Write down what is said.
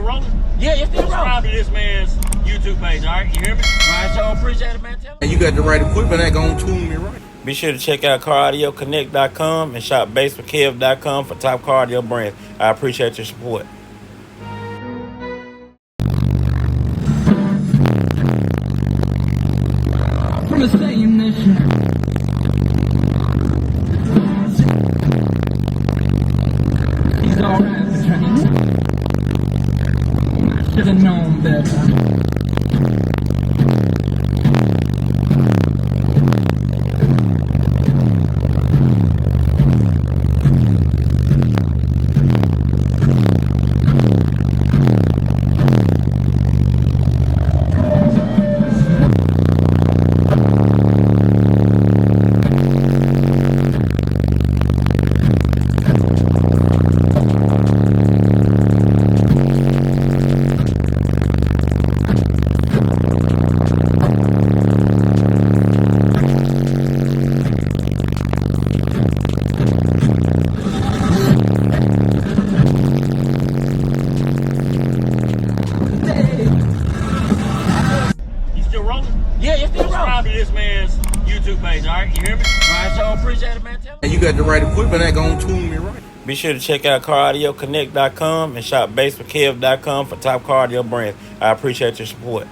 rolling? Yeah, it's still rolling. Subscribe to this man's YouTube page, all right? You hear me? All right, so appreciate it, man. Tell me. And you got the right equipment that gonna tune me right. Be sure to check out CarAudioConnect.com and shop BASSWITHKEV.com for top car audio brands. I appreciate your support. From the same nation. He's alright, the train. I should have known better. Yeah, it's still Subscribe rolling. to this man's YouTube page, all right? You hear me? All right, so appreciate it, man. Tell me. And you got the right equipment that gonna tune me right. Be sure to check out CarAudioConnect.com and shop BASSWITHKEV.com for top car audio brands. I appreciate your support.